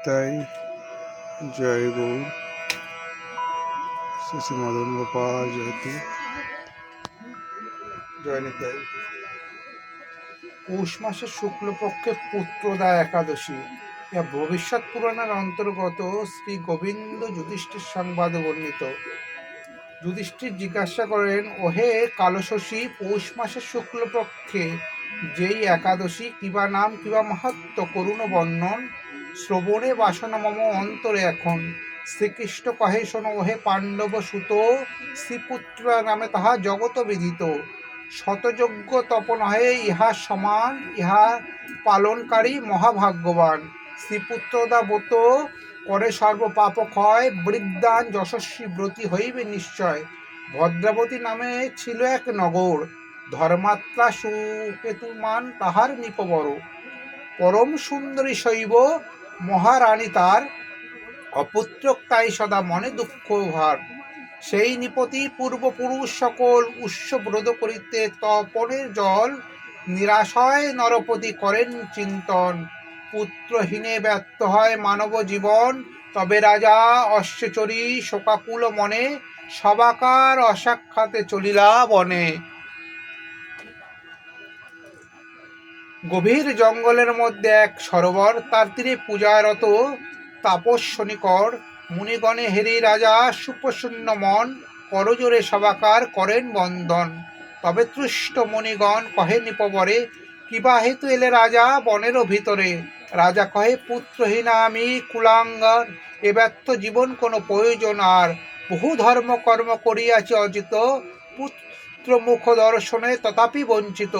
নিতাই, জয় গৌর, শ্রী মদন গোপাল জয়তী, জয় নিতাই। পৌষ মাসের শুক্লপক্ষে পুত্রদা একাদশী, ইহা ভবিষ্যৎ পুরাণের অন্তর্গত। শ্রী গোবিন্দ যুধিষ্ঠির সংবাদে বর্ণিত। যুধিষ্ঠির জিজ্ঞাসা করেন, ওহে কালশশী, পৌষ মাসের শুক্লপক্ষে যেই একাদশী, কিবা নাম কিবা মাহাত্ম, করুণ বর্ণন শ্রবণে বাসনা মম অন্তরে এখন। শ্রীকৃষ্ণ কহে, শোনো ওহে পাণ্ডব সুত, শ্রীপুত্র নামে তাহা জগত বিদিত। শতযজ্ঞ তপ নহে ইহা সমান, ইহা পালনকারী মহাভাগ্যবান। শ্রীপুত্রদা ব্রত করে সর্ব পাপ ক্ষয়, বৃদ্ধান যশস্বী ব্রতী হইবে নিশ্চয়। ভদ্রাবতী নামে ছিল এক নগর, ধর্মাত্মা সুকেতুমান তাহার নিপবর। পরম সুন্দরী শৈব মহারানী তার, অপুত্রক তাই সদা মনে দুঃখ ভার। সেই নিপতি পূর্বপুরুষ সকল উৎসব্রত করিতে তপনের জল, নিরাশয় নরপতি করেন চিন্তন। পুত্রহীনে ব্যর্থ হয় মানব জীবন, তবে রাজা অশ্বচরী শোকাকুল মনে, সবাকার অসাক্ষাতে চলিলা বনে। গভীর জঙ্গলের মধ্যে এক সরোবর, তার তীরে পূজারত তাপস শনিকর। মুনিগণে হেরি রাজা সুপ্রসন্ন মন, করজোরে সবাকার করেন বন্দন। তবে তুষ্ট মুনিগণ কহে নিপবরে, কিবা হেতু এলে রাজা বনেরও ভিতরে। রাজা কহে, পুত্রহীনা আমি কুলাঙ্গার, এ ব্যর্থ জীবন কোনো প্রয়োজন আর। বহু ধর্ম কর্ম করিয়াছি অজিত, পুত্র মুখ দর্শনে তথাপি বঞ্চিত।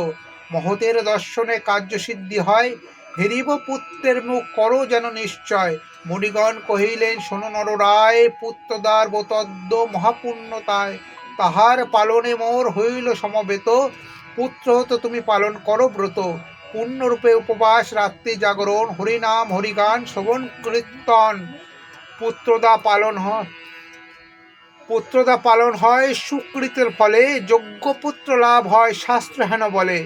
মহতের দর্শনে কার্যসিদ্ধি হয়, হেরিব পুত্রের মুখ করো যেন নিশ্চয়। মুনিগণ কহিলেন, শোনো নররায়, পুত্রদার ব্রতদ্য মহাপুণ্যতায়, তাহার পালনে মোর হইল সমবেত। পুত্র হতে তুমি পালন করো ব্রত, পূর্ণরূপে উপবাস রাত্রি জাগরণ, হরিনাম হরিগান শ্রবণ কীর্তন। পুত্রদা পালন হয় সুকৃতের ফলে, যোগ্য পুত্র লাভ হয় শাস্ত্র হেন বলে।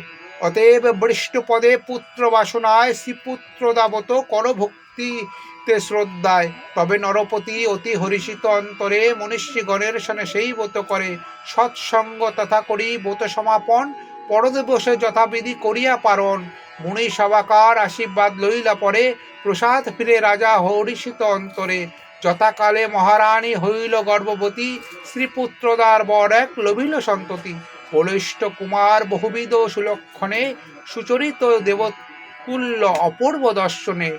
অতএব বৃষ্টপদে পুত্র বাসনায়, শ্রীপুত্রদাবত কর ভক্তিতে শ্রদ্ধায়। তবে নরপতি অতি হরিষিত অন্তরে, মনীষীগণের সনে সেই ব্রত করে। সৎসঙ্গ তথা করি ব্রত সমাপন, পরদিবসে যথাবিধি করিয়া পারণ। মুনি সবাকার আশীর্বাদ লইলা পরে, প্রসাদ ফিরে রাজা হরিষিত অন্তরে। যথাকালে মহারানী হইল গর্ভবতী, শ্রীপুত্রদার বর এক লভিল সন্ততি। বলিষ্ঠ কুমার বহুবিধ সুলক্ষণে, সুচরিত দেবতুল্য অপূর্ব দর্শনে।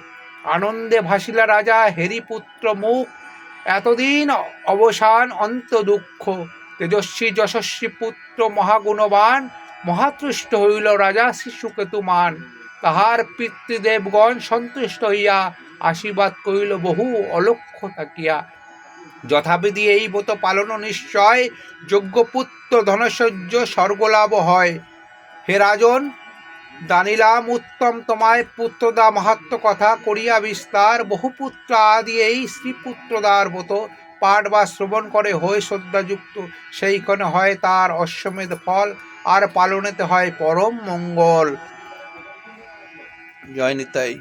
আনন্দে ভাসিলা রাজা হেরিপুত্র মুখ, এতদিন অবসান অন্ত দুঃখ। তেজস্বী যশস্বী পুত্র মহাগুণবান, মহাতুষ্ট হইল রাজা শ্রীসুকেতুমান। তাহার পিতৃদেবগণ সন্তুষ্ট হইয়া, আশীর্বাদ করিল বহু অলক্ষ থাকিয়া। যথাবিধি এই ব্রত পালন নিশ্চয়, যোগ্যপুত্র ধনসহ্য স্বর্গলাভ হয়। হে রাজন, জানিলাম উত্তম তোমায় পুত্রদা মাহাত্ম কথা, করিয়া বিস্তার বহু পুত্র আদি এই শ্রীপুত্রদার ব্রত। পাঠ বা শ্রবণ করে হয়ে শ্রদ্ধাযুক্ত, সেইখানে হয় তার অশ্বমেধ ফল, আর পালনেতে হয় পরম মঙ্গল। জয় নিতাই।